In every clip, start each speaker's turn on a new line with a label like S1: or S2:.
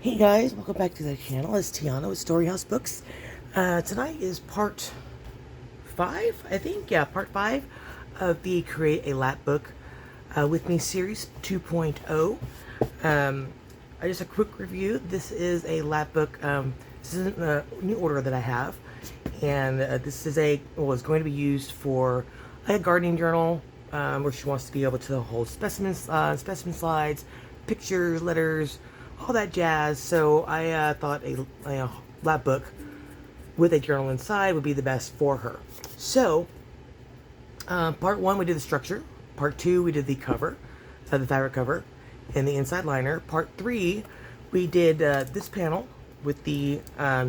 S1: Hey guys, welcome back to the channel. It's Tiana with Storey House Books. Tonight is part 5, I think. Yeah, part 5 of the Create a Lapbook with Me series 2.0. Just a quick review. This is a lapbook. This is a new order that I have, and this is is going to be used for like a gardening journal, where she wants to be able to hold specimen slides, pictures, letters, all that jazz. So I thought a lap book with a journal inside would be the best for her. So part 1 we did the structure. Part 2 we did the cover, the fabric cover, and the inside liner. Part 3 we did this panel with the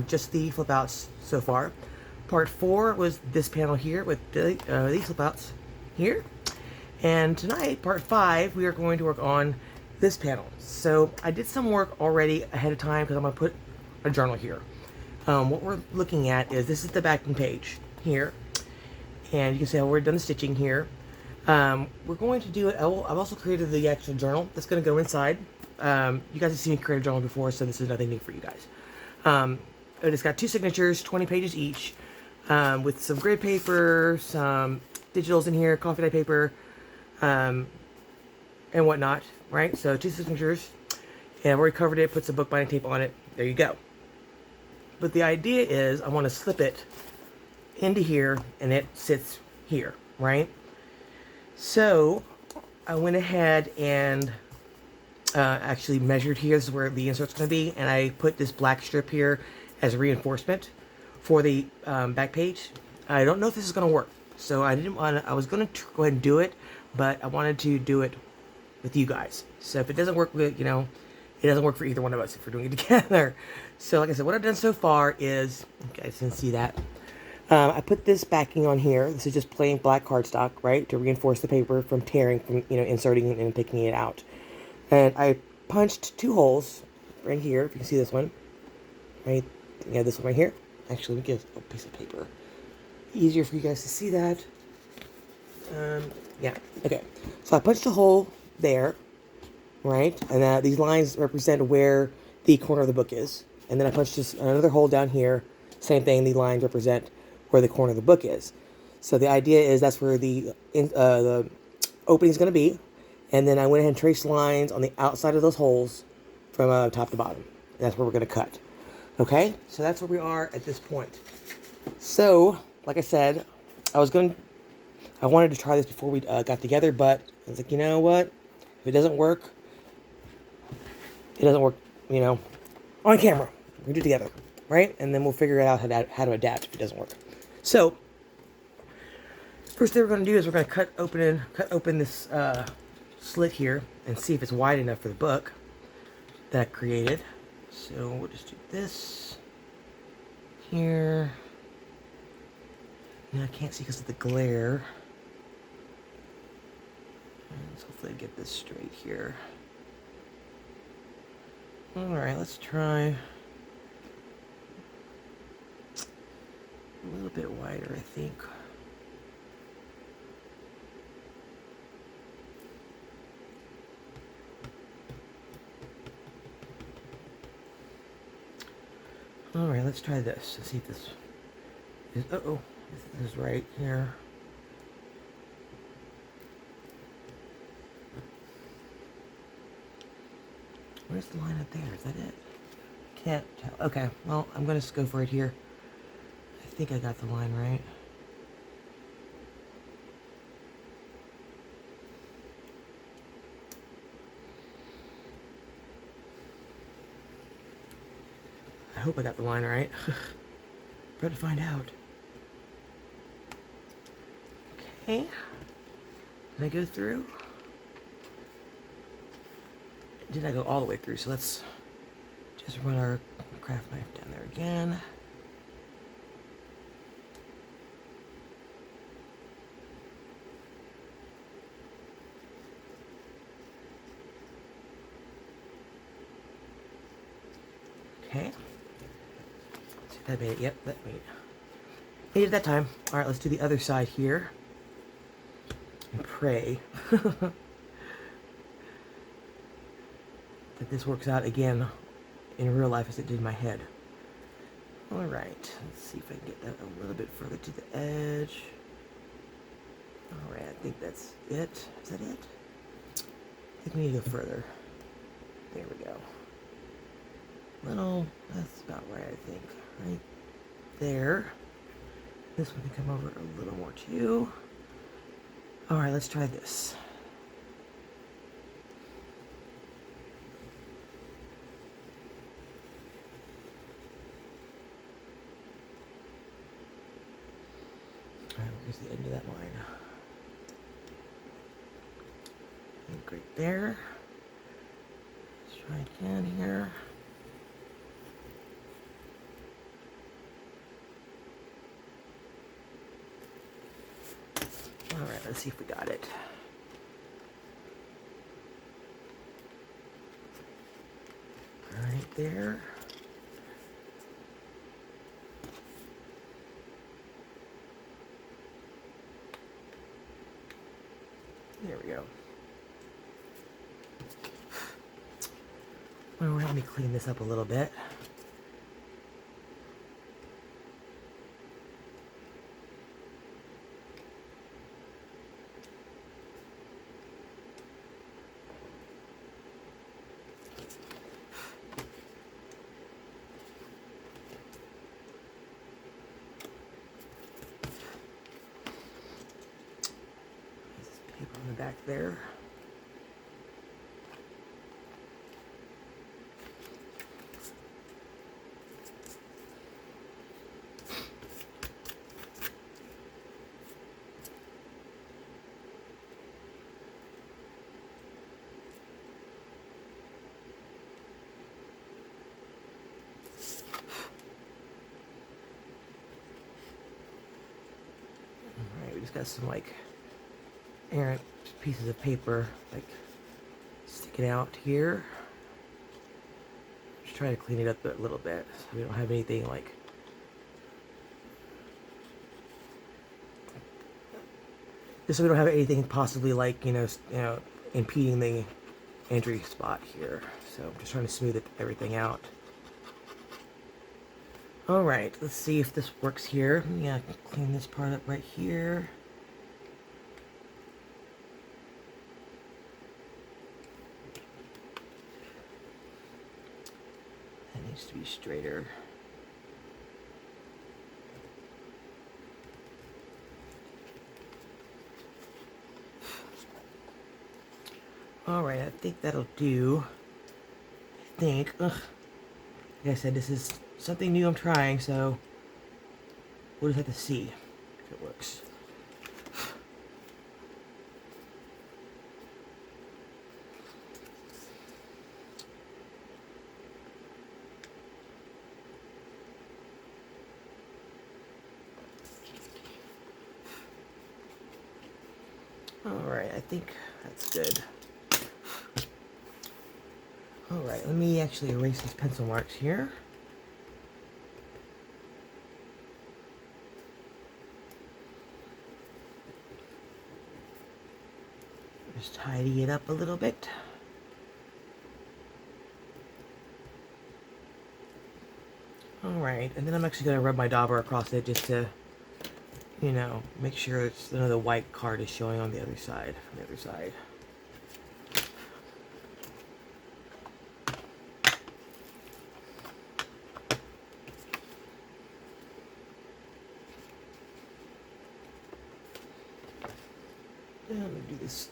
S1: just the flip outs so far. Part 4 was this panel here with these flip outs here. And tonight, part 5, we are going to work on this panel. So I did some work already ahead of time because I'm going to put a journal here. What we're looking at is, this is the backing page here. And you can see how we've done the stitching here. We're going to do it. I've also created the actual journal that's going to go inside. You guys have seen me create a journal before, so this is nothing new for you guys. It's got 2 signatures, 20 pages each, with some grid paper, some digitals in here, coffee dye paper, and whatnot, right? So 2 signatures, and I've already covered it, put some bookbinding tape on it. There you go. But the idea is I want to slip it into here, and it sits here, right? So I went ahead and actually measured here. This is where the insert's going to be, and I put this black strip here as a reinforcement for the back page. I don't know if this is going to work, so I didn't want to. I was going to go ahead and do it, but I wanted to do it with you guys. So if it doesn't work with, it doesn't work for either one of us if we're doing it together. So like I said, what I've done so far is, you guys can see that, I put this backing on here. This is just plain black cardstock, right, to reinforce the paper from tearing, from inserting and picking it out. And I punched 2 holes right here. If you can see this one, right? Yeah, this one right here. Actually, let me get a piece of paper. Easier for you guys to see that. Yeah, okay. So I punched a hole there, right? And these lines represent where the corner of the book is. And then I punched just another hole down here. Same thing, the lines represent where the corner of the book is. So the idea is that's where the opening is going to be. And then I went ahead and traced lines on the outside of those holes from top to bottom. And that's where we're going to cut. Okay? So that's where we are at this point. So, like I said, I wanted to try this before we got together, but I was like, you know what? If it doesn't work, it doesn't work, on camera. We do it together, right? And then we'll figure out how to adapt if it doesn't work. So, first thing we're going to do is we're going to cut open this slit here and see if it's wide enough for the book that I created. So we'll just do this here. Now I can't see because of the glare. Let's hopefully get this straight here. Alright, let's try a little bit wider, I think. Alright, let's try this. Let's see if this is, this is right here. Where's the line up there? Is that it? Can't tell. Okay, well, I'm going to go for it here. I think I got the line right. I hope I got the line right. Better to find out. Okay. Did I go through? Did I go all the way through? So let's just run our craft knife down there again. Okay. See if that made it. Yep, that made it. Made it that time. Alright, let's do the other side here. And pray that this works out again in real life as it did in my head. Alright, let's see if I can get that a little bit further to the edge. Alright, I think that's it. Is that it? I think we need to go further. There we go. That's about right, I think. Right there. This one can come over a little more too. Alright, let's try this. Alright, where's the end of that line? I think right there. Let's try again here. Alright, let's see if we got it. Right there. There we go. Well, let me clean this up a little bit. Paper on the back there. Alright, we just got some like errant pieces of paper like sticking out here. Just try to clean it up a little bit so we don't have anything like just so we don't have anything possibly like impeding the entry spot here. So I'm just trying to smooth everything out. Alright, let's see if this works here. Yeah, clean this part up right here. That needs to be straighter. Alright, I think that'll do. I think. Like I said, this is something new I'm trying, so we'll just have to see if it works. Alright, I think that's good. Alright, let me actually erase these pencil marks here. Just tidy it up a little bit. Alright, and then I'm actually going to rub my dauber across it just to, make sure it's none of the white card is showing on the other side, from the other side. And I'm going to do this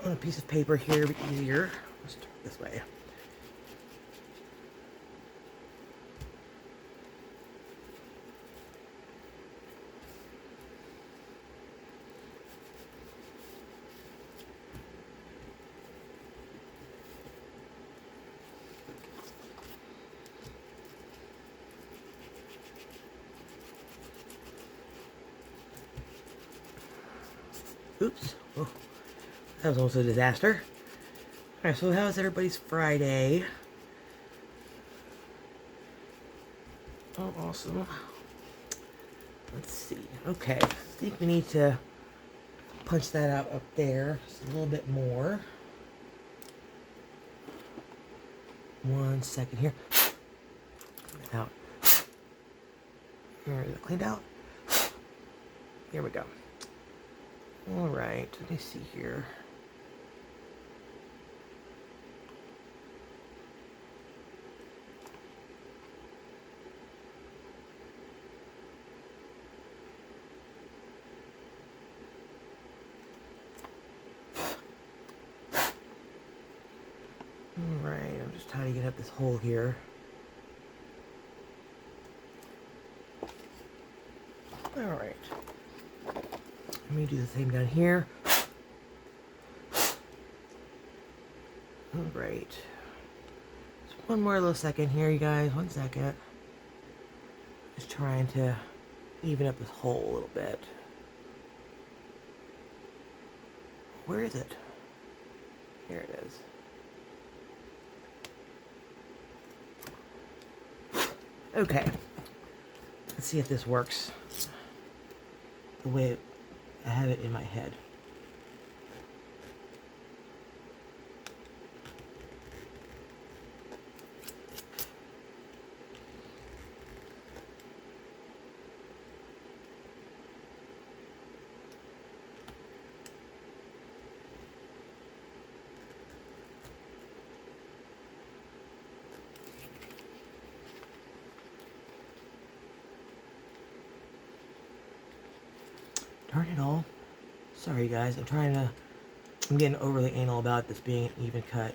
S1: on a piece of paper here, a bit easier. Let's turn it this way. Oops. Oh, that was almost a disaster. Alright, so how was everybody's Friday? Oh, awesome. Let's see. Okay, I think we need to punch that out up there just a little bit more. 1 second here. Out. Here, cleaned out. Here we go. All right, let me see here. All right, I'm just tidying up this hole here. All right. Let me do the same down here. All right. Just one more little second here, you guys. 1 second. Just trying to even up this hole a little bit. Where is it? Here it is. Okay. Let's see if this works the way I have it in my head. Darn it all. Sorry guys, I'm getting overly anal about this being an even cut.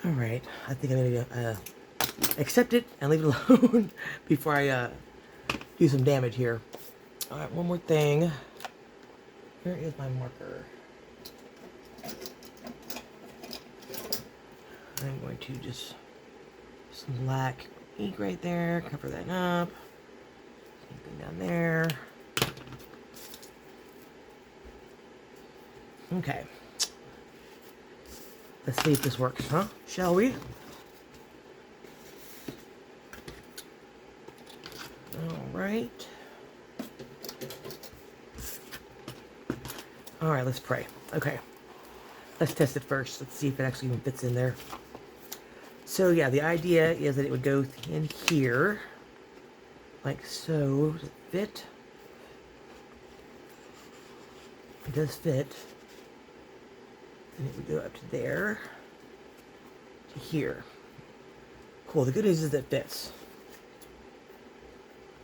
S1: Alright, I think I'm going to accept it and leave it alone before I do some damage here. Alright, one more thing. Here is my marker. I'm going to just some black ink right there, cover that up. Same thing down there. Okay. Let's see if this works, huh? Shall we? Alright. Alright, let's pray. Okay. Let's test it first. Let's see if it actually even fits in there. So, yeah, the idea is that it would go in here. Like so. Does it fit? It does fit. And it would go up to there. To here. Cool. The good news is it fits.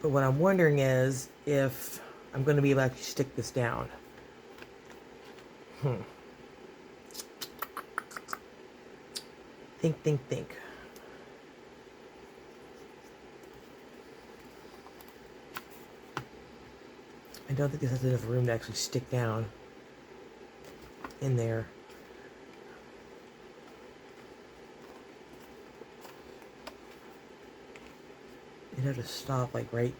S1: But what I'm wondering is if I'm going to be able to stick this down. Think. I don't think this has enough room to actually stick down in there. You'd have to stop like right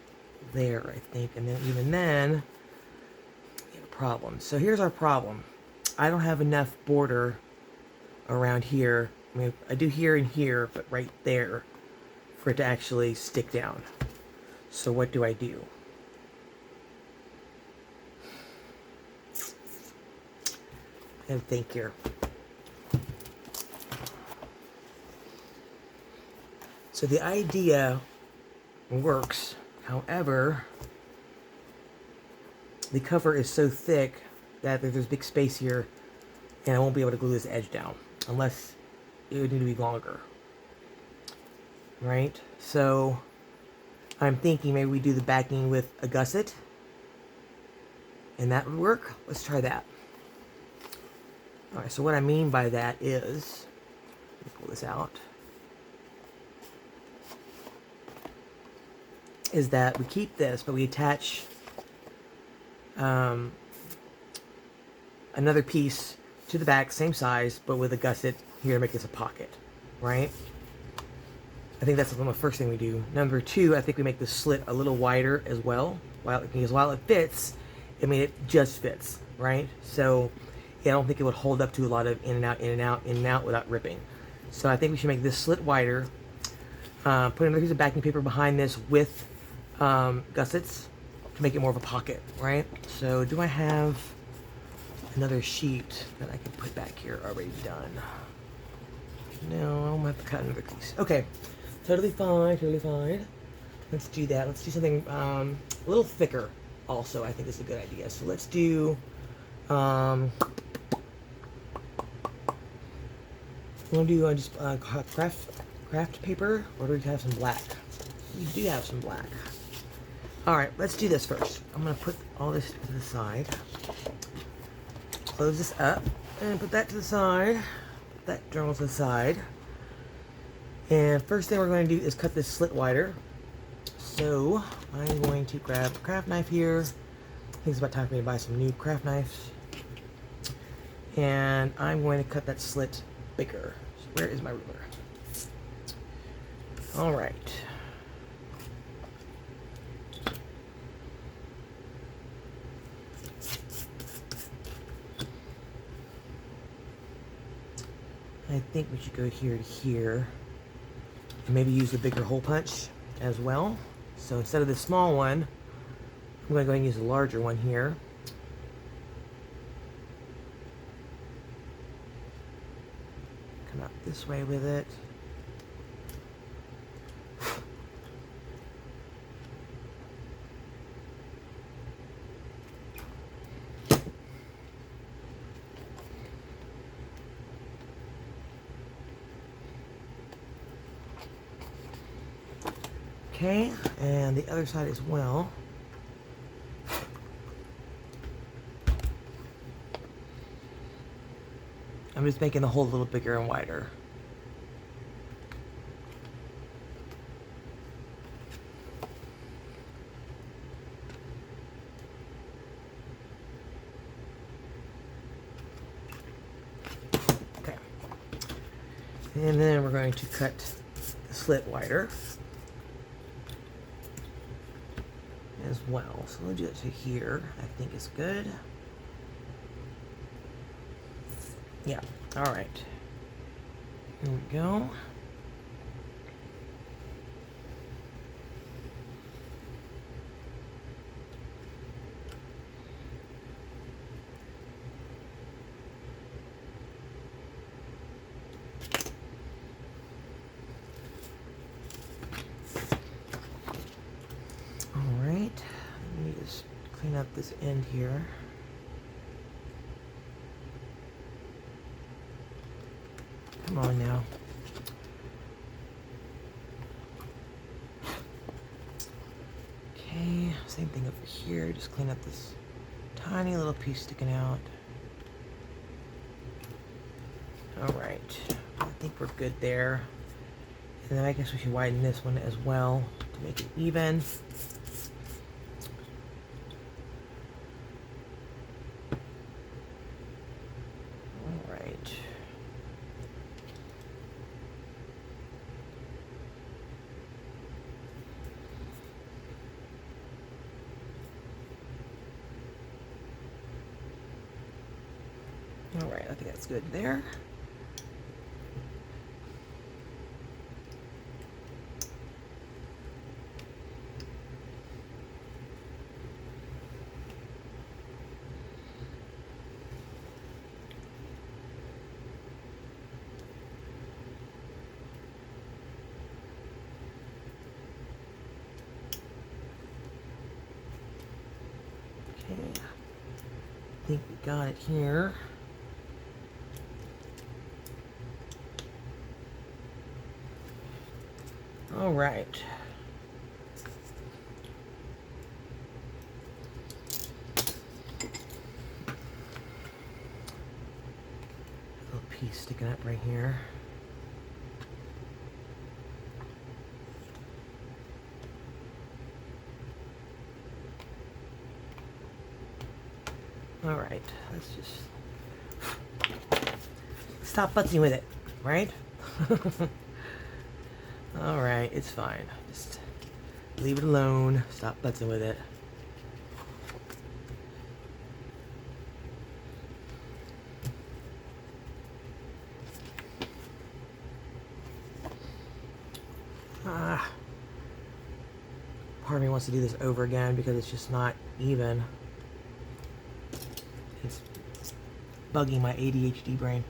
S1: there, I think, and then even then, we have a problem. So here's our problem. I don't have enough border around here. I mean, I do here and here, but right there for it to actually stick down. So what do I do? I gotta think here. So the idea works, however, the cover is so thick that there's big space here, and I won't be able to glue this edge down unless it would need to be longer, right? So I'm thinking maybe we do the backing with a gusset, and that would work. Let's try that. All right, so what I mean by that is, let me pull this out, is that we keep this, but we attach another piece to the back, same size, but with a gusset here to make this a pocket, right? I think that's the first thing we do. Number two, I think we make the slit a little wider as well, because while it fits, I mean, it just fits, right? So yeah, I don't think it would hold up to a lot of in and out, in and out, in and out without ripping. So I think we should make this slit wider. Put another piece of backing paper behind this with gussets to make it more of a pocket, right? So do I have another sheet that I can put back here already done? No, I'm gonna have to cut another piece. Okay, totally fine, totally fine. Let's do that. Let's do something a little thicker also, I think is a good idea. So let's do, I'm gonna do just craft paper, or do we have some black? We do have some black. All right, let's do this first. I'm gonna put all this to the side. Close this up and put that to the side. Put that journal to the side. And first thing we're going to do is cut this slit wider. So I'm going to grab a craft knife here. I think it's about time for me to buy some new craft knives. And I'm going to cut that slit bigger. So where is my ruler? All right. I think we should go here to here. And maybe use the bigger hole punch as well. So instead of the small one, I'm going to go ahead and use a larger one here. Come out this way with it. Okay, and the other side as well. I'm just making the hole a little bigger and wider. Okay. And then we're going to cut the slit wider as well. So we'll do it to here. I think is good. Yeah, all right. Here we go. All right, let me just clean up this end here. Come on now. Okay, same thing over here. Just clean up this tiny little piece sticking out. All right, I think we're good there. And then I guess we should widen this one as well to make it even. All right. All right, I think that's good there. Okay, I think we got it here. All right. Little piece sticking up right here. All right, let's just stop futzing with it, right? All right, it's fine. Just leave it alone. Stop futzing with it. part of me wants to do this over again because it's just not even. It's bugging my ADHD brain.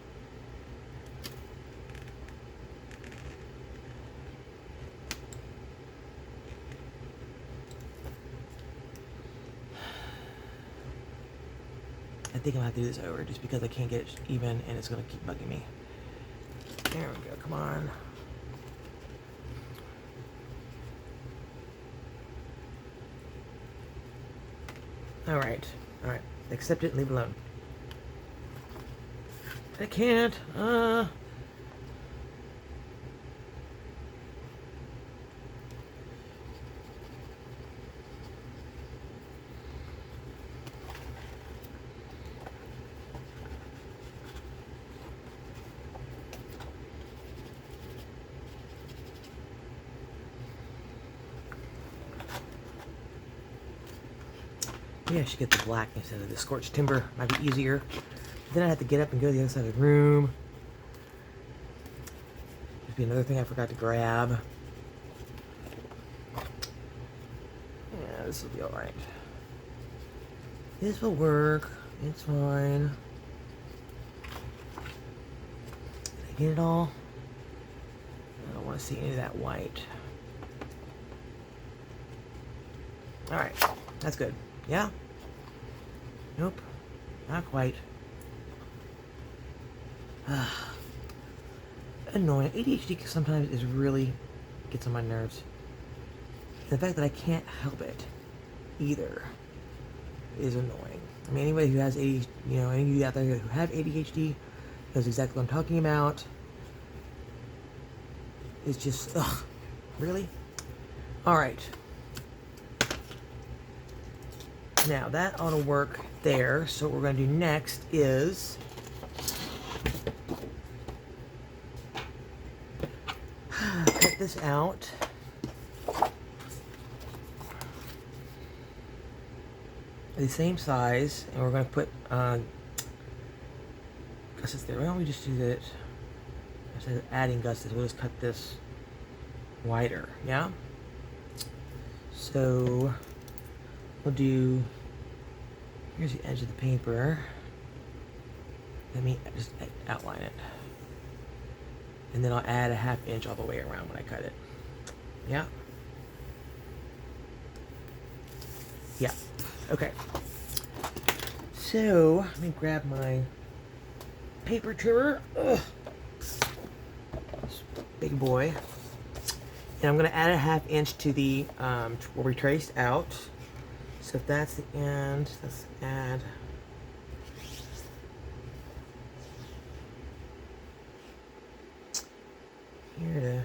S1: I think I'm gonna have to do this over just because I can't get it even and it's gonna keep bugging me. There we go, come on. Alright, alright. Accept it and leave it alone. I can't. Maybe I should get the black instead of the scorched timber. Might be easier. Then I have to get up and go to the other side of the room. There'd be another thing I forgot to grab. Yeah, this will be alright. This will work. It's fine. Did I get it all? I don't want to see any of that white. Alright, that's good. Yeah? Nope. Not quite. Annoying. ADHD sometimes is really gets on my nerves. The fact that I can't help it either is annoying. I mean, anybody who has ADHD, you know, any of you out there who have ADHD knows exactly what I'm talking about. It's just, ugh, really? Alright. Now, that ought to work there. So what we're going to do next is cut this out. The same size. And we're going to put gussets there. Why don't we just do that? Instead of adding gussets, we'll just cut this wider. Yeah? So we'll do, here's the edge of the paper. Let me just outline it. And then I'll add a 1/2 inch all the way around when I cut it. Yeah? Yeah. Okay. So, let me grab my paper trimmer. Ugh. This big boy. And I'm going to add a 1/2 inch to the, where we traced out. So if that's the end, let's add. Here to,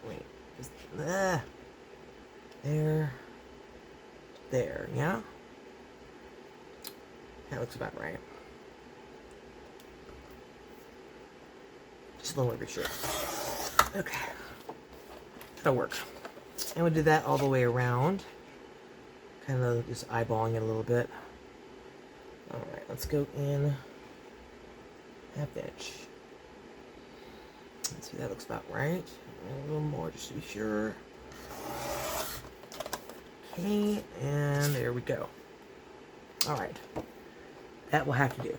S1: wait, just, there, yeah? That looks about right. Just a little over sure. Okay, that'll work. And we'll do that all the way around. Kind of just eyeballing it a little bit. Alright, let's go in 1/2 inch. Let's see, that looks about right. A little more just to be sure. Okay, and there we go. Alright. That will have to do.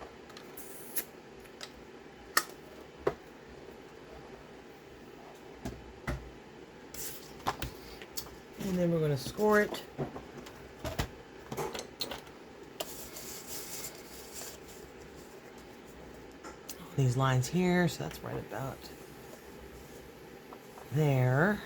S1: And then we're going to score it. These lines here, so that's right about there.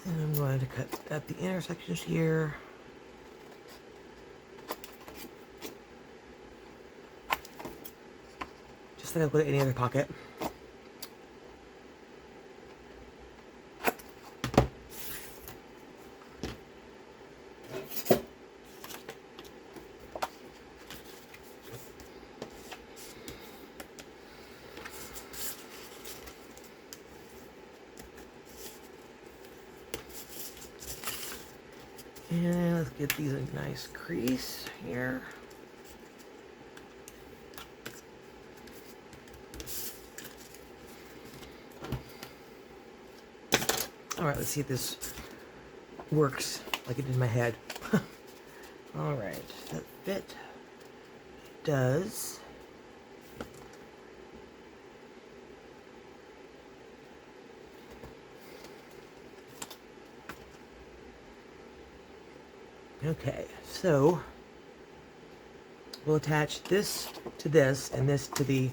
S1: I'm going to cut at the intersections here. Just like I would any other pocket. And let's get these a nice crease here. Alright, let's see if this works like it did in my head. Alright, does that fit? It does. Okay, so we'll attach this to this and this to the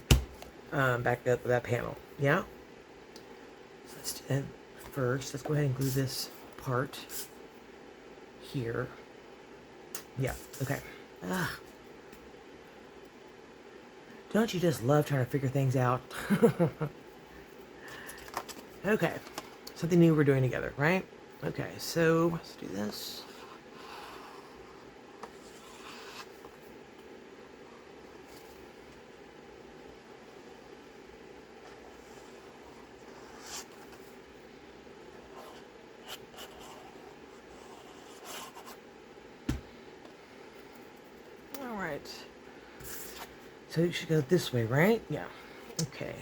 S1: back of that panel. Yeah? So let's do that first. Let's go ahead and glue this part here. Yeah, okay. Don't you just love trying to figure things out? Okay, something new we're doing together, right? Okay, so let's do this. So it should go this way, right? Yeah. Okay.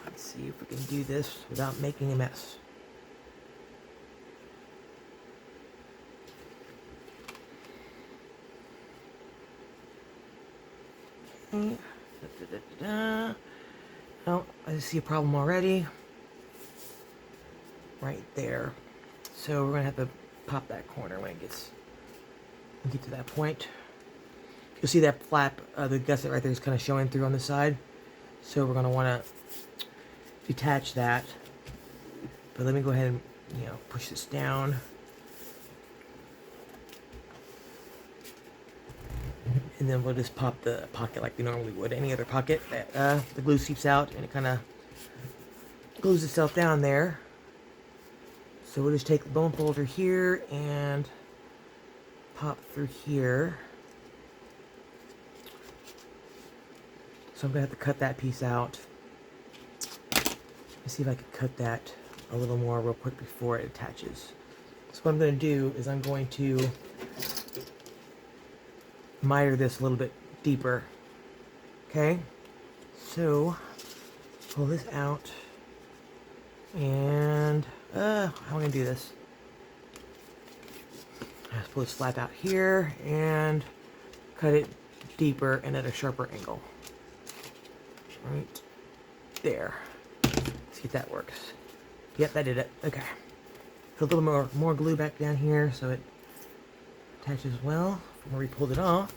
S1: Let's see if we can do this without making a mess. Okay. Oh, I see a problem already. Right there. So we're gonna have to pop that corner when it gets to that point. You'll see that flap, the gusset right there is kind of showing through on the side. So we're going to want to detach that. But let me go ahead and, push this down. And then we'll just pop the pocket like we normally would any other pocket. The glue seeps out and it kind of glues itself down there. So we'll just take the bone folder here and pop through here. So I'm going to have to cut that piece out. Let's see if I can cut that a little more real quick before it attaches. So what I'm going to do is I'm going to miter this a little bit deeper. Okay? So, pull this out. And, how am I going to do this? Let's pull this flap out here and cut it deeper and at a sharper angle. Right there. See if that works. Yep, that did it. Okay. Put a little more glue back down here so it attaches well from where we pulled it off.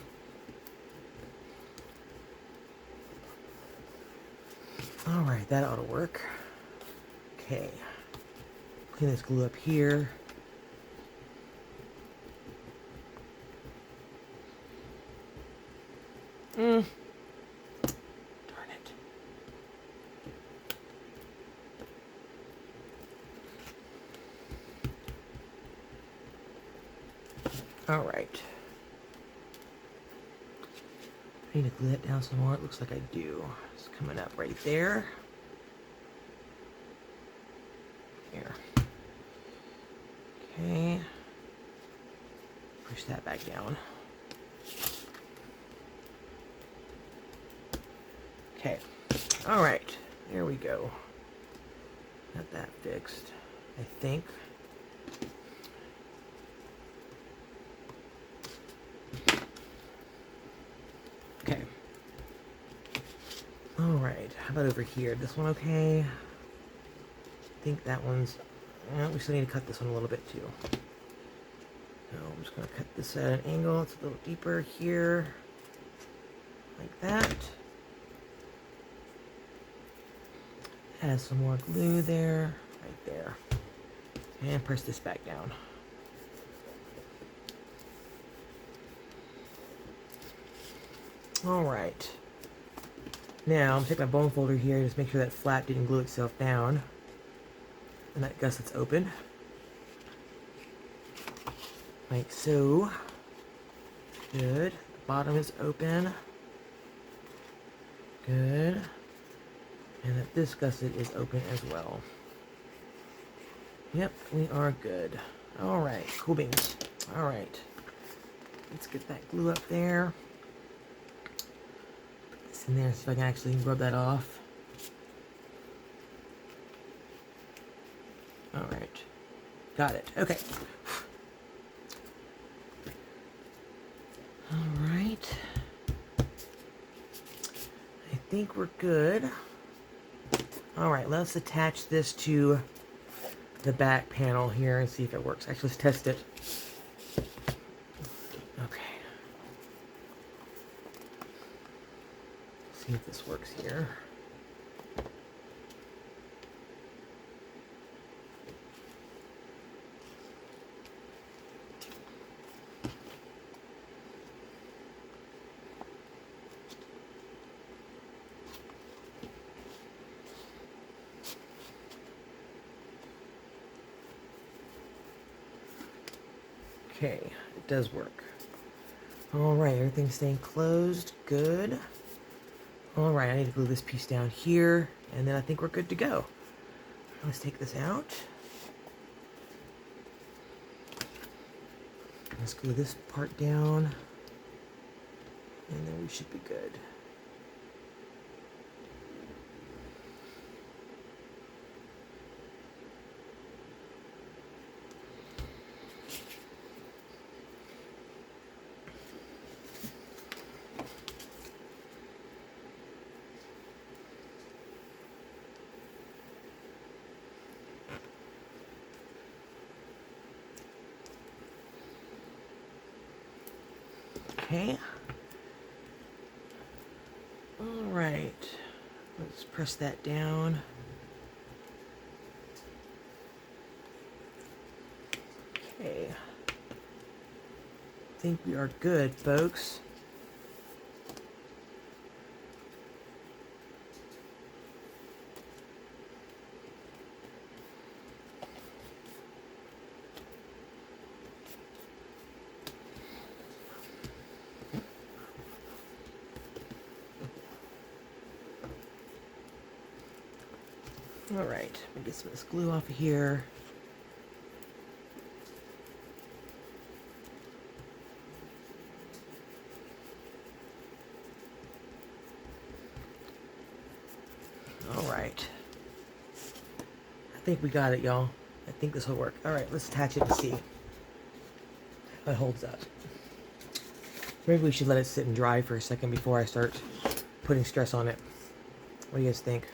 S1: Alright, that ought to work. Okay. Clean this glue up here. Alright. I need to glue that down some more. It looks like I do. It's coming up right there. Here. Okay. Push that back down. Okay. Alright. There we go. Got that fixed, I think. Okay. Alright, how about over here? This one okay? I think that one's... we still need to cut this one a little bit too. So I'm just going to cut this at an angle. It's a little deeper here. Like that. Add some more glue there. Right there. And press this back down. Alright. Now, I'm going to take my bone folder here and just make sure that flap didn't glue itself down. And that gusset's open. Like so. Good. The bottom is open. Good. And that this gusset is open as well. Yep, we are good. Alright, cool beans. All right. Let's get that glue up there. Put this in there so I can actually rub that off. All right. Got it. Okay. All right. I think we're good. All right, let's attach this to the back panel here and see if it works. Actually, let's test it. Okay. See if this works here. Okay, it does work. All right, everything's staying closed. Good. All right, I need to glue this piece down here, and then I think we're good to go. Let's take this out. Let's glue this part down, and then we should be good. Okay. All right. Let's press that down. Okay. I think we are good, folks. All right, let me get some of this glue off of here. All right. I think we got it, y'all. I think this will work. All right, let's attach it and see how it holds up. Maybe we should let it sit and dry for a second before I start putting stress on it. What do you guys think?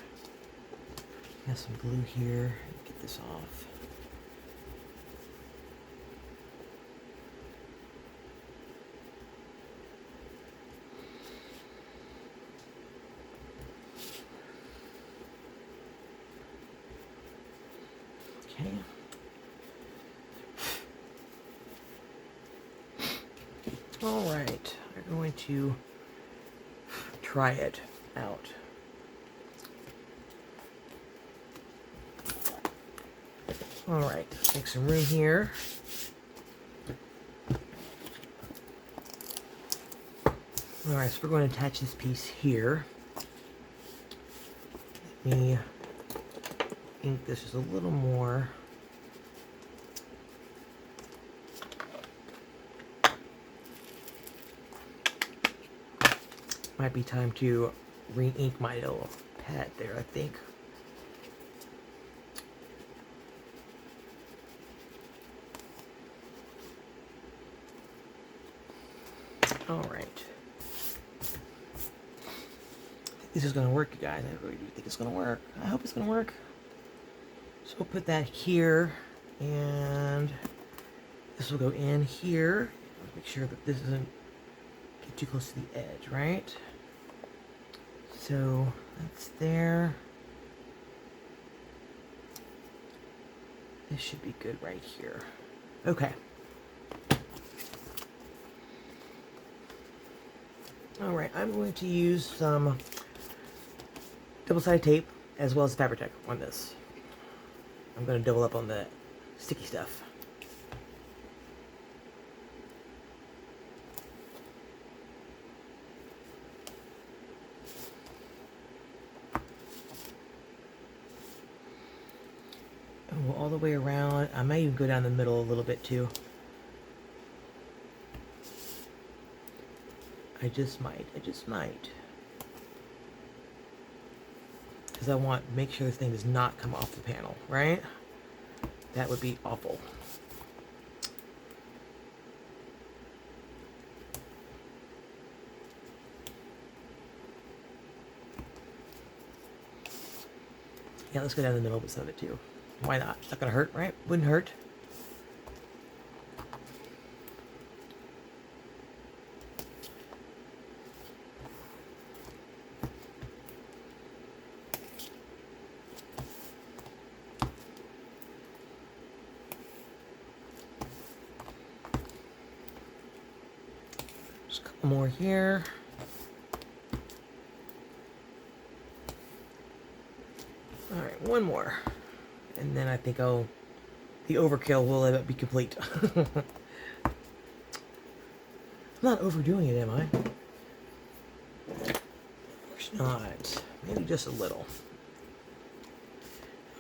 S1: Got some glue here. Get this off. Okay. All right. We're going to try it out. All right, let's make some room here. All right, so we're going to attach this piece here. Let me ink this just a little more. Might be time to re-ink my little pad there, I think. All right. This is going to work, you guys. I really do think it's going to work. I hope it's going to work. So we'll put that here, and this will go in here. Make sure that this doesn't get too close to the edge, right? So that's there. This should be good right here. Okay. All right, I'm going to use some double-sided tape as well as Fabri-Tac on this. I'm going to double up on the sticky stuff. And we'll all the way around. I may even go down the middle a little bit too. I just might. Because I want to make sure this thing does not come off the panel, right? That would be awful. Yeah, let's go down the middle of it too. Why not? It's not gonna hurt, right? Wouldn't hurt. Just a couple more here. All right, one more. And then I think the overkill will be complete. I'm not overdoing it, am I? Of course not. Maybe just a little.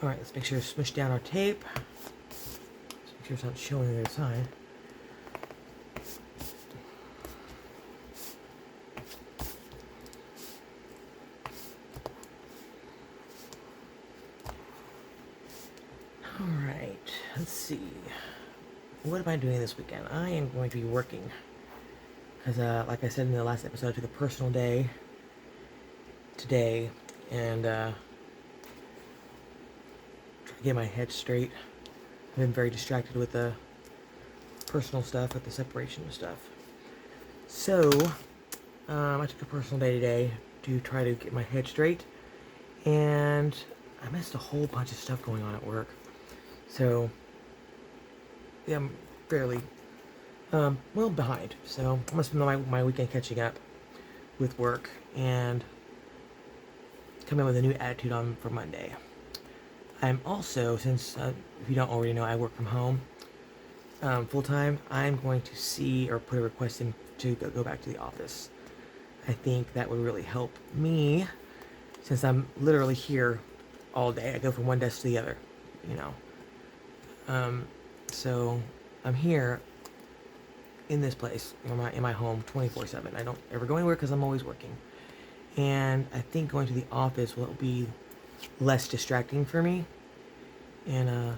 S1: All right, let's make sure to smush down our tape. Let's make sure it's not showing the other side. All right, let's see. What am I doing this weekend? I am going to be working. Because, like I said in the last episode, I took a personal day today and try to get my head straight. I've been very distracted with the personal stuff, with the separation and stuff. So, I took a personal day today to try to get my head straight. And I missed a whole bunch of stuff going on at work. So, yeah, I'm fairly, well, behind. So, I must spend my weekend catching up with work and coming with a new attitude on for Monday. I'm also, since, if you don't already know, I work from home full-time, I'm going to see or put a request in to go back to the office. I think that would really help me, since I'm literally here all day. I go from one desk to the other, you know. So I'm here in this place, in my home, 24/7. I don't ever go anywhere because I'm always working. And I think going to the office will be less distracting for me and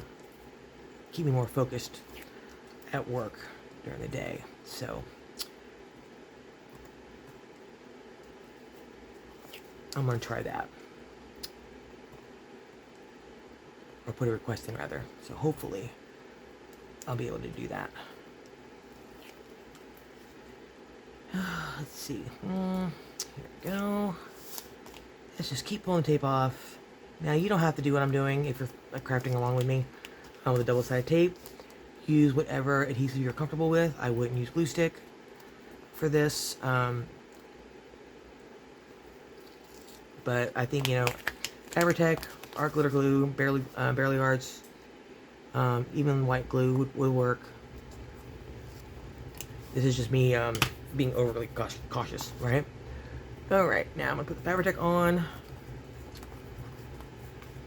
S1: keep me more focused at work during the day. So I'm going to try that. Or put a request in, rather. So hopefully I'll be able to do that. Let's see. Here we go. Let's just keep pulling tape off. Now, you don't have to do what I'm doing if you're crafting along with me with a double-sided tape. Use whatever adhesive you're comfortable with. I wouldn't use glue stick for this. But I think, Fabri-Tac, art glitter glue, barely arts, even white glue would work. This is just me being overly cautious, right? Alright, now I'm going to put the Fabri-Tac on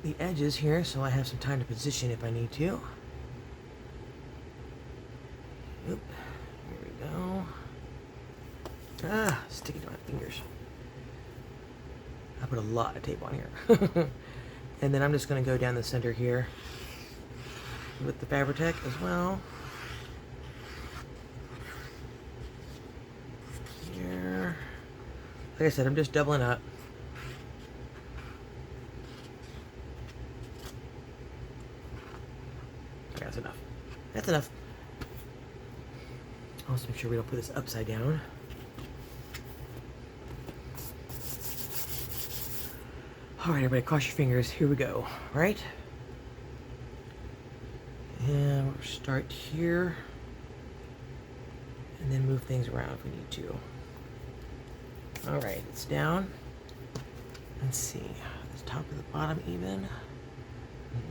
S1: the edges here so I have some time to position if I need to. Oop, here we go. Sticking to my fingers. I put a lot of tape on here. And then I'm just going to go down the center here with the Fabri-Tac as well. Here. Like I said, I'm just doubling up. Okay, that's enough. That's enough. I'll also make sure we don't put this upside down. Alright, everybody, cross your fingers. Here we go, right? And we'll start here. And then move things around if we need to. Alright, it's down. Let's see. Is the top of the bottom even?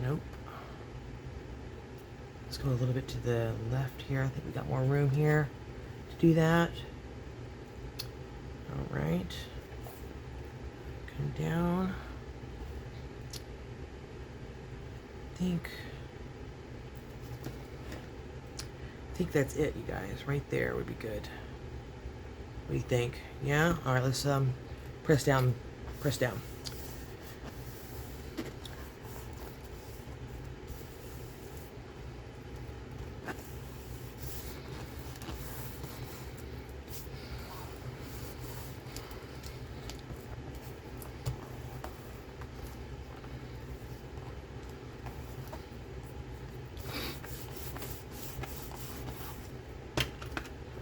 S1: Nope. Let's go a little bit to the left here. I think we got more room here to do that. Alright. Come down. I think that's it, you guys. Right there would be good. What do you think? Yeah? Alright, let's press down. Press down.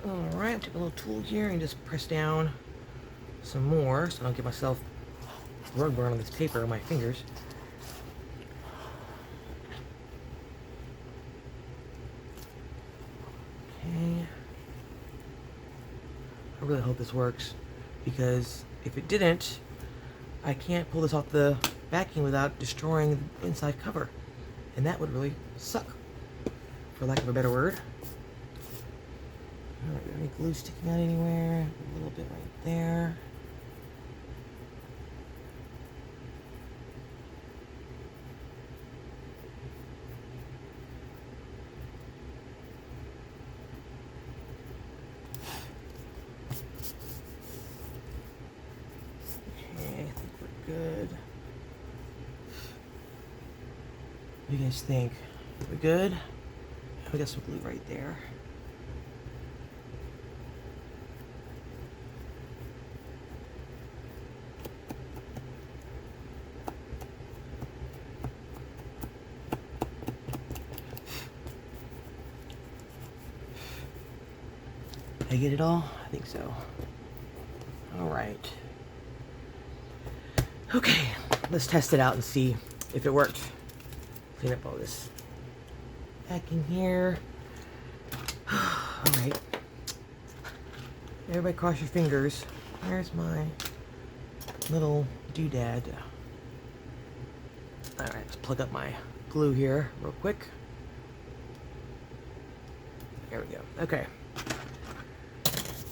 S1: Alright, I'm taking a little tool here and just press down some more so I don't get myself rug burn on this paper on my fingers. Okay. I really hope this works, because if it didn't, I can't pull this off the backing without destroying the inside cover. And that would really suck, for lack of a better word. Alright, any glue sticking out anywhere? A little bit right there. Okay, I think we're good. What do you guys think? We good? We got some glue right there. Did I get it all? I think so. Alright. Okay, let's test it out and see if it worked. Clean up all this back in here. Alright. Everybody cross your fingers. There's my little doodad. Alright, let's plug up my glue here real quick. There we go. Okay.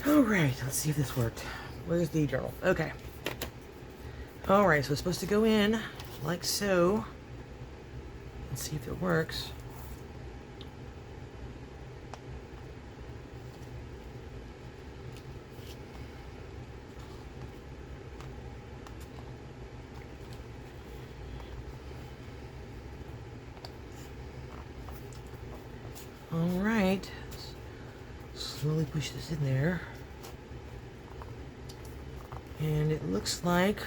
S1: Alright, let's see if this worked. Where's the journal? Okay. Alright, so it's supposed to go in like so. Let's see if it works. Alright. Slowly push this in there. And it looks like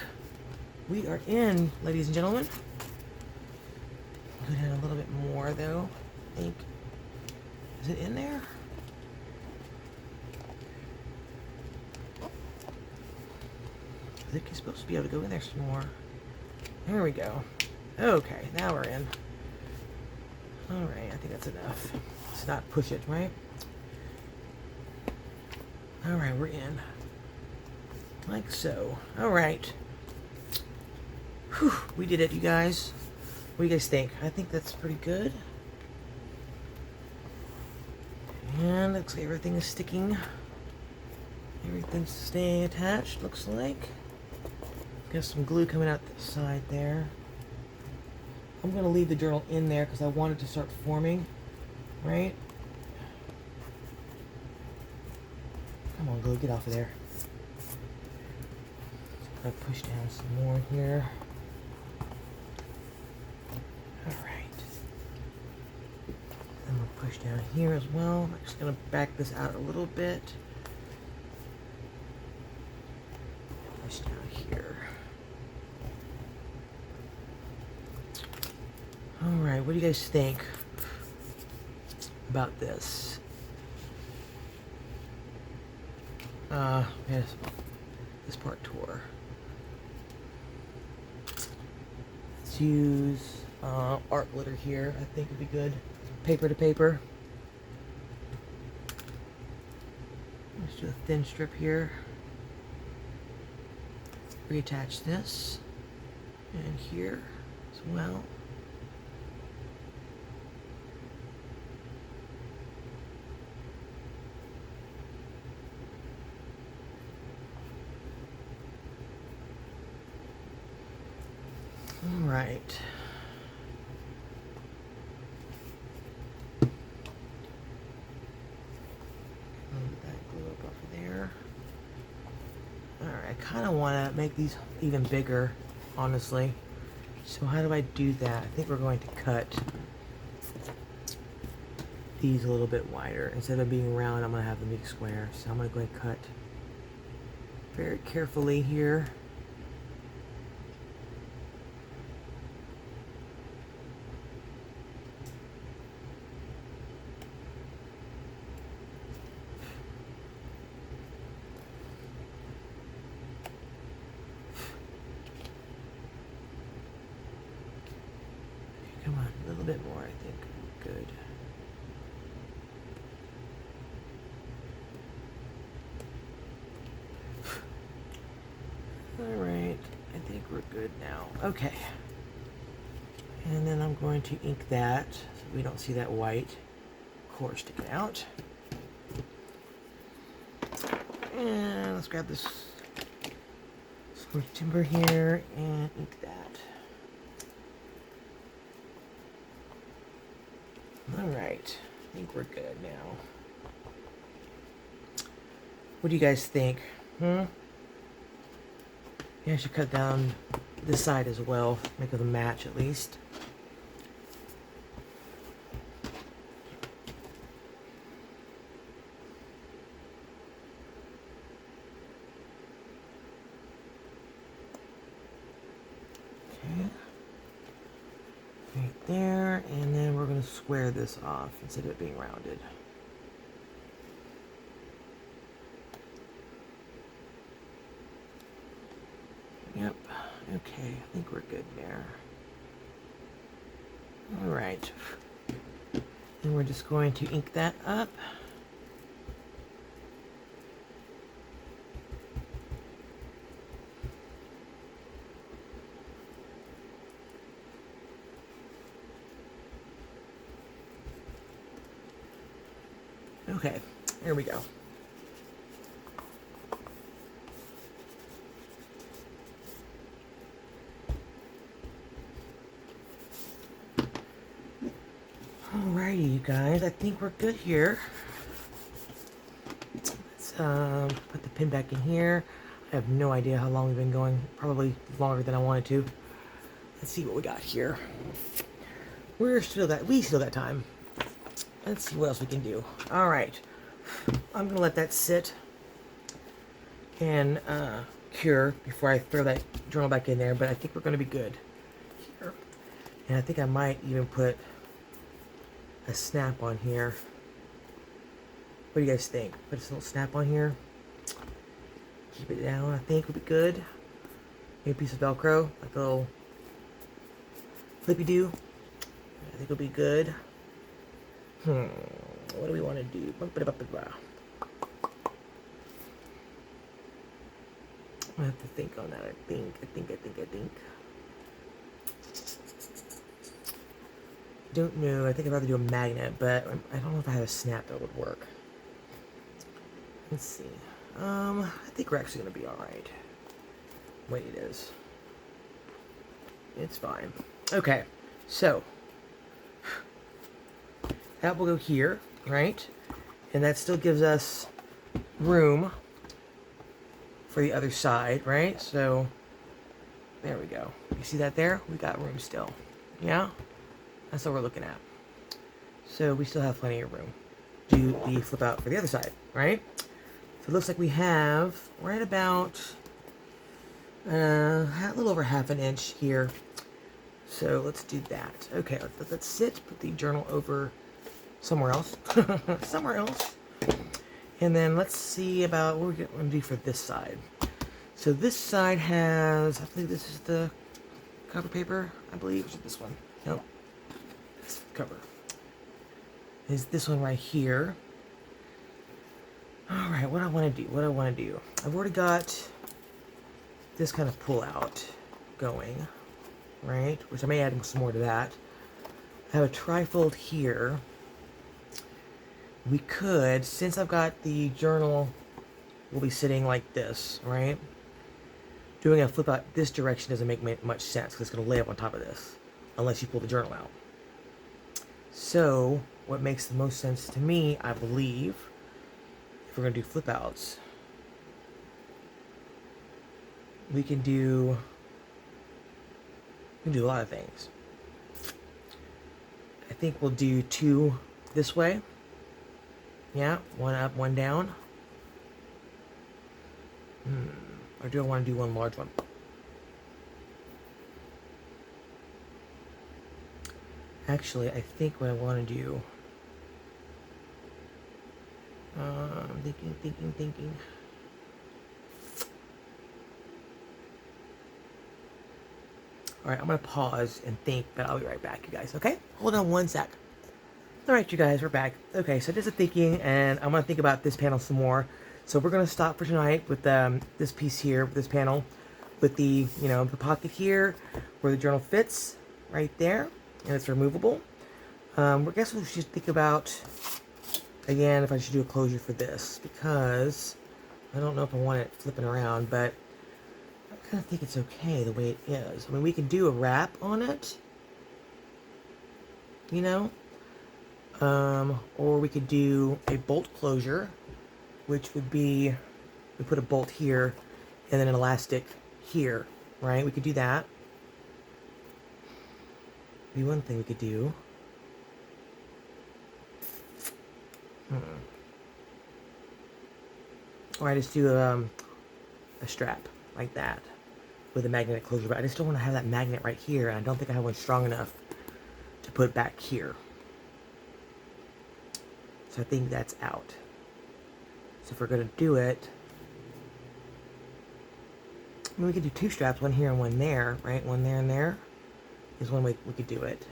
S1: we are in, ladies and gentlemen. Go down a little bit more though, I think. Is it in there? I think it's supposed to be able to go in there some more. There we go. Okay, now we're in. Alright, I think that's enough. Let's not push it, right? Alright, we're in. Like so. Alright. Whew, we did it, you guys. What do you guys think? I think that's pretty good. And looks like everything is sticking. Everything's staying attached, looks like. Got some glue coming out the side there. I'm going to leave the journal in there because I want it to start forming, right? Come on, glue, get off of there. I push down some more here. Alright. I'm going to push down here as well. I'm just going to back this out a little bit. Push down here. Alright, what do you guys think about this? Yes, this part tore. Let's use art glitter here. I think would be good. Paper to paper. Let's do a thin strip here. Reattach this. And here as well. All right. Move that glue up off of there. kind of want to make these even bigger, honestly. So how do I do that? I think we're going to cut these a little bit wider. Instead of being round, I'm going to have them be square. So I'm going to go ahead and cut very carefully here. Come on, a little bit more, I think. Good. Alright, I think we're good now. Okay. And then I'm going to ink that so we don't see that white core sticking out. And let's grab this smooth timber here and ink that. Alright, I think we're good now. What do you guys think? Yeah, I should cut down this side as well, make it a match at least. Okay. Right there, and then we're going to square this off instead of it being rounded. Yep, okay, I think we're good there. Alright, and we're just going to ink that up. Okay, here we go. Alrighty, you guys, I think we're good here. Let's put the pin back in here. I have no idea how long we've been going, probably longer than I wanted to. Let's see what we got here. We still got time. Let's see what else we can do. Alright, I'm gonna let that sit and cure before I throw that journal back in there, but I think we're gonna be good here. And I think I might even put a snap on here. What do you guys think? Put a little snap on here. Keep it down, I think would be good. Maybe a piece of Velcro, like a little flippy-do. I think it'll be good. What do we want to do? I have to think on that. I think. Don't know. I think I'd rather do a magnet, but I don't know if I have a snap that would work. Let's see. I think we're actually going to be alright. Wait, it is. It's fine. Okay, so that will go here, right? And that still gives us room for the other side, right? So there we go. You see that there? We got room still. Yeah? That's what we're looking at. So we still have plenty of room to do the flip out for the other side, right? So it looks like we have right about a little over half an inch here. So let's do that. Okay, let's sit, put the journal over somewhere else. Somewhere else. And then let's see about what we're going to do for this side. So this side has, I think this is the cover paper, I believe. Is it this one? Nope. This cover. Is this one right here. Alright, what I want to do. I've already got this kind of pull out going, right? Which I may add some more to that. I have a trifold here. We could, since I've got the journal, will be sitting like this, right? Doing a flip out this direction doesn't make much sense because it's going to lay up on top of this, unless you pull the journal out. So, what makes the most sense to me, I believe, if we're going to do flip outs, We can do a lot of things. I think we'll do 2 this way. Yeah, 1 up, 1 down. Or do I want to do 1 large one? Actually, I think what I want to do... I'm thinking. Alright, I'm going to pause and think, but I'll be right back, you guys, okay? Hold on 1 sec. Alright, you guys, we're back. Okay, so just a thinking, and I'm going to think about this panel some more. So we're going to stop for tonight with this piece here, with this panel, with the, you know, the pocket here, where the journal fits, right there, and it's removable. I guess we should think about, again, if I should do a closure for this, because I don't know if I want it flipping around, but I kind of think it's okay the way it is. I mean, we can do a wrap on it, you know, or we could do a bolt closure, which would be, we put a bolt here and then an elastic here, right? We could do that. Be one thing we could do. Or I just do a strap like that with a magnetic closure, but I just don't want to have that magnet right here, and I don't think I have one strong enough to put back here. So I think that's out. So if we're going to do it, I mean, we could do 2 straps, one here and one there, right? One there and there is one way we could do it.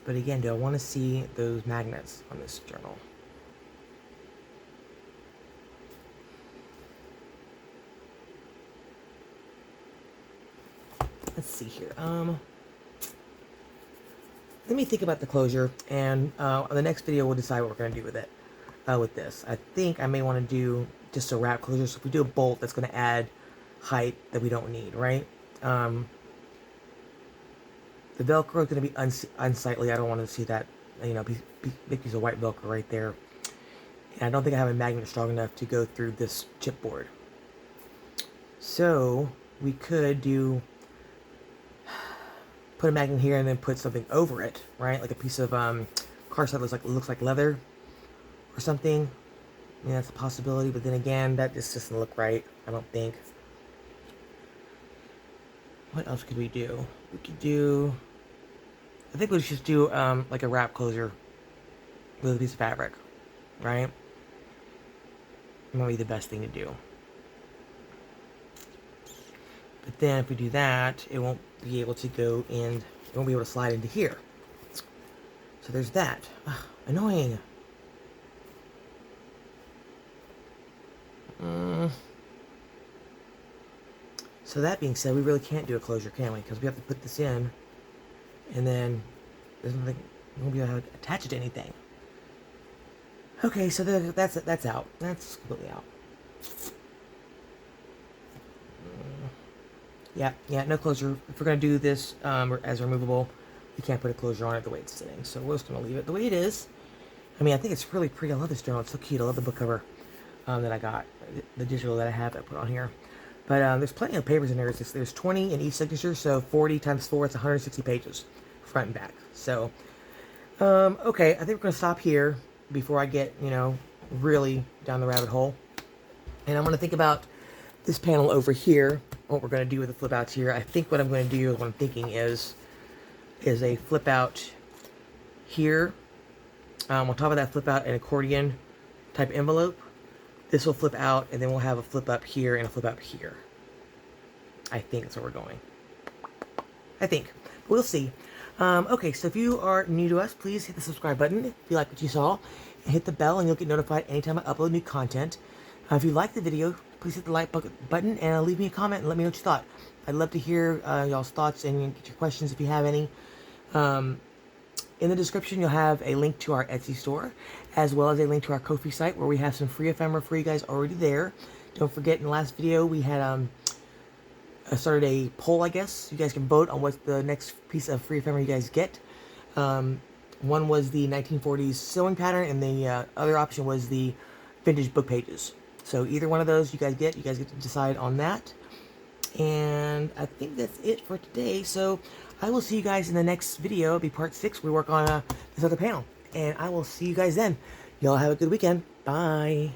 S1: But again, do I want to see those magnets on this journal? Let's see here. Let me think about the closure, and on the next video we'll decide what we're going to do with it. With this, I think I may want to do just a wrap closure. So if we do a bolt, that's going to add height that we don't need, right? The Velcro is going to be unsightly. I don't want to see that, you know, big piece of white Velcro right there. And I don't think I have a magnet strong enough to go through this chipboard. So we could do, put a magnet here and then put something over it, right? Like a piece of car side looks like leather or something. I mean, that's a possibility, but then again, that just doesn't look right, I don't think. What else could we do? We could do, I think we should do like a wrap closure with a piece of fabric, right? That might be the best thing to do. But then if we do that, it won't be able to go in, it won't be able to slide into here. So there's that. Ugh, annoying. So that being said, we really can't do a closure, can we? Because we have to put this in, and then there's nothing, we won't be able to attach it to anything. Okay, so that's out. That's completely out. Yeah, no closure. If we're going to do this as removable, we can't put a closure on it the way it's sitting. So we're just going to leave it the way it is. I mean, I think it's really pretty. I love this journal. It's so cute. I love the book cover that I got, the digital that I have I put on here. But there's plenty of papers in there. There's 20 in each signature, so 40 times 4, it's 160 pages, front and back. So, okay, I think we're going to stop here before I get, you know, really down the rabbit hole. And I'm going to think about this panel over here, what we're going to do with the flip outs here. I think what I'm going to do, what I'm thinking is a flip out here. On top of that flip out, an accordion type envelope. This will flip out, and then we'll have a flip up here and a flip up here. I think that's where we're going. I think. We'll see. Okay, so if you are new to us, please hit the subscribe button if you like what you saw. And hit the bell, and you'll get notified anytime I upload new content. If you like the video, please hit the like button and leave me a comment and let me know what you thought. I'd love to hear y'all's thoughts and get your questions if you have any. In the description, you'll have a link to our Etsy store, as well as a link to our Kofi site, where we have some free ephemera for you guys already there. Don't forget, in the last video, we had started a poll, I guess. You guys can vote on what the next piece of free ephemera you guys get. One was the 1940s sewing pattern, and the other option was the vintage book pages. So either one of those you guys get to decide on that. And I think that's it for today. So I will see you guys in the next video. It'll be part 6. We work on this other panel. And I will see you guys then. Y'all have a good weekend. Bye.